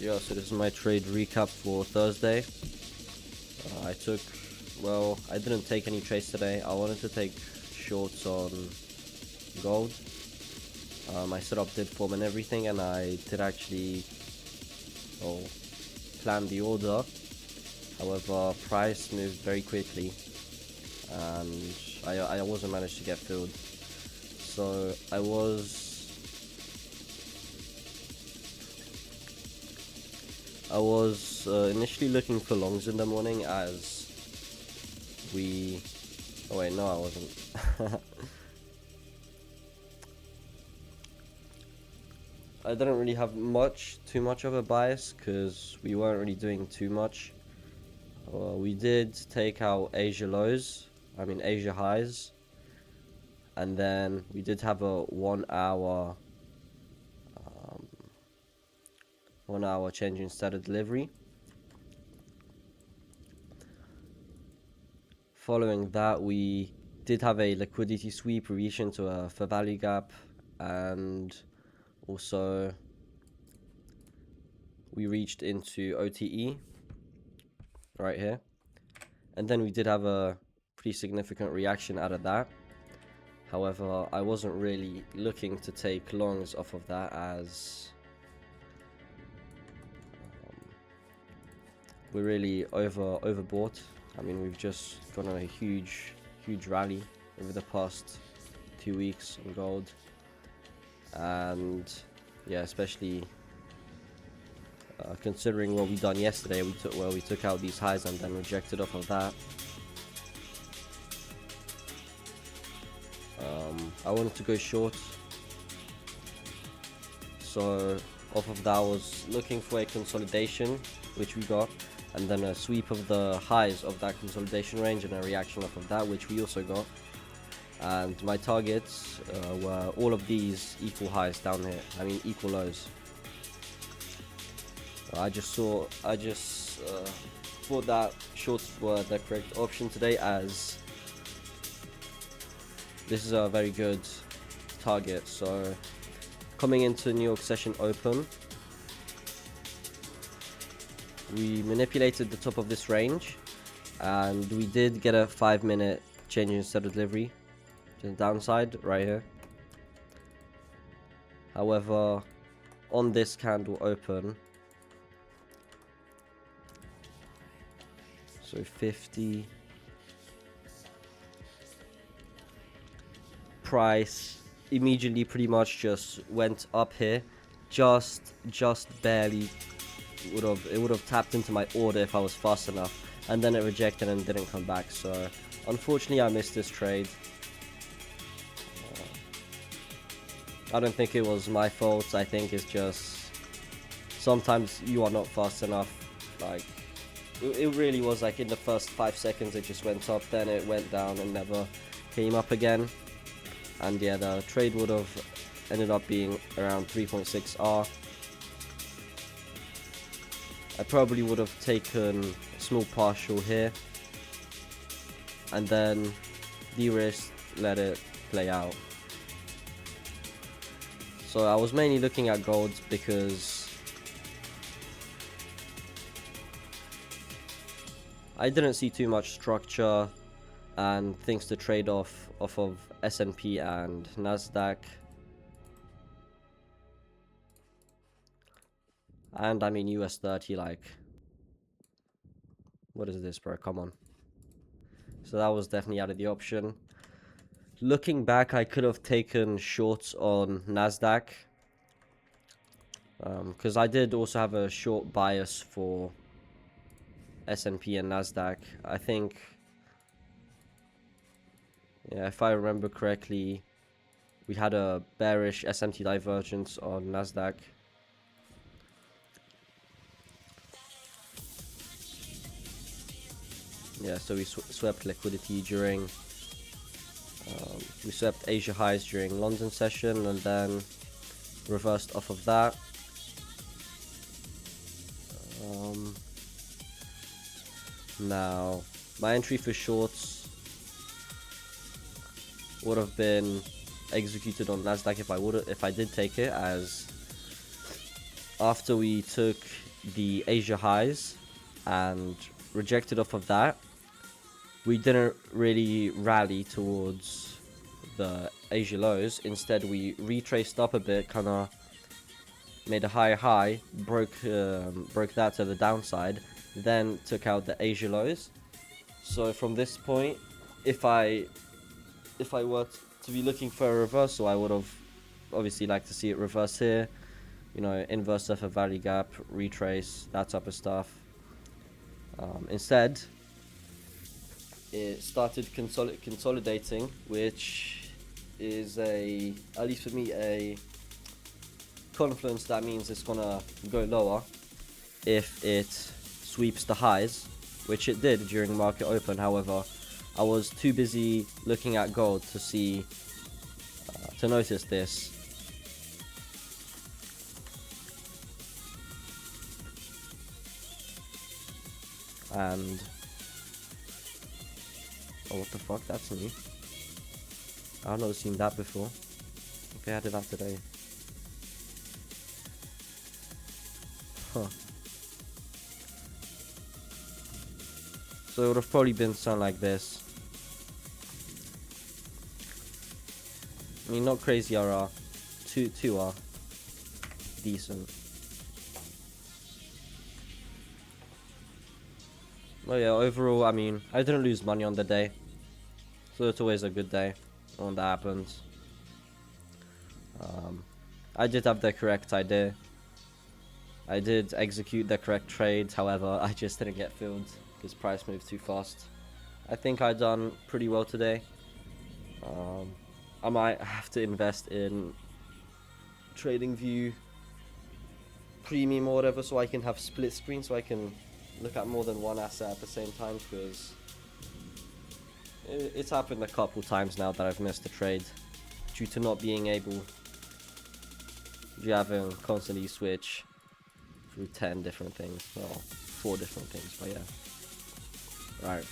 Yeah, so this is my trade recap for Thursday. I didn't take any trades today. I wanted to take shorts on gold. My setup did form and everything, and I did actually plan the order. However, price moved very quickly, and I wasn't managed to get filled. So I was initially looking for longs in the morning as we... Oh wait, no I wasn't. I didn't really have too much of a bias because we weren't really doing too much. We did take out Asia highs, and then we did have a 1 hour change in state of delivery. Following that, we did have a liquidity sweep reaction to a fair value gap, and also we reached into OTE right here, and then we did have a pretty significant reaction out of that. However, I wasn't really looking to take longs off of that as we're really overbought. I mean, we've just gone on a huge rally over the past 2 weeks on gold, and yeah, especially considering what we done yesterday, we took out these highs and then rejected off of that. I wanted to go short, so off of that I was looking for a consolidation, which we got, and then a sweep of the highs of that consolidation range and a reaction off of that, which we also got. And my targets were all of these equal highs down here, equal lows. I just thought that shorts were the correct option today, as this is a very good target. So coming into New York session open, we manipulated the top of this range, and we did get a 5-minute change in state of delivery to the downside right here. However, on this candle open, so 50, price immediately pretty much just went up here, just barely. It would have tapped into my order if I was fast enough, and then it rejected and didn't come back. So unfortunately I missed this trade. I don't think it was my fault. I think it's just sometimes you are not fast enough. Like it really was like in the first 5 seconds it just went up, then it went down and never came up again. And yeah, the trade would have ended up being around 3.6 R. I probably would have taken a small partial here and then de-risked, let it play out. So I was mainly looking at gold because I didn't see too much structure and things to trade off of S&P and Nasdaq. And I mean US 30, like, what is this, bro? Come on. So that was definitely out of the option. Looking back, I could have taken shorts on Nasdaq, because I did also have a short bias for S&P and Nasdaq. I think, yeah, if I remember correctly, we had a bearish SMT divergence on Nasdaq. Yeah, so we swept liquidity during, we swept Asia highs during London session and then reversed off of that. Now, my entry for shorts would have been executed on Nasdaq if I did take it, as after we took the Asia highs and rejected off of that. We didn't really rally towards the Asia lows. Instead, we retraced up a bit, kind of made a higher high, broke that to the downside, then took out the Asia lows. So from this point, if I were to be looking for a reversal, I would have obviously liked to see it reverse here, you know, inverse of a value gap, retrace, that type of stuff. Instead, it started consolidating, which is at least for me, a confluence that means it's gonna go lower if it sweeps the highs, which it did during market open. However, I was too busy looking at gold to see to notice this. And oh, what the fuck, that's new. I've never seen that before. Okay, I did that today. Huh. So it would have probably been something like this. I mean, not crazy RR. Two are decent. Well, yeah, overall, I mean, I didn't lose money on the day. So it's always a good day when that happens. I did have the correct idea. I did execute the correct trade, however, I just didn't get filled because price moved too fast. I think I done pretty well today. I might have to invest in TradingView Premium or whatever, so I can have split screen, so I can look at more than one asset at the same time, because it's happened a couple times now that I've missed a trade due to not being able to having constantly switch through 10 different things, well, 4 different things, but yeah. Right.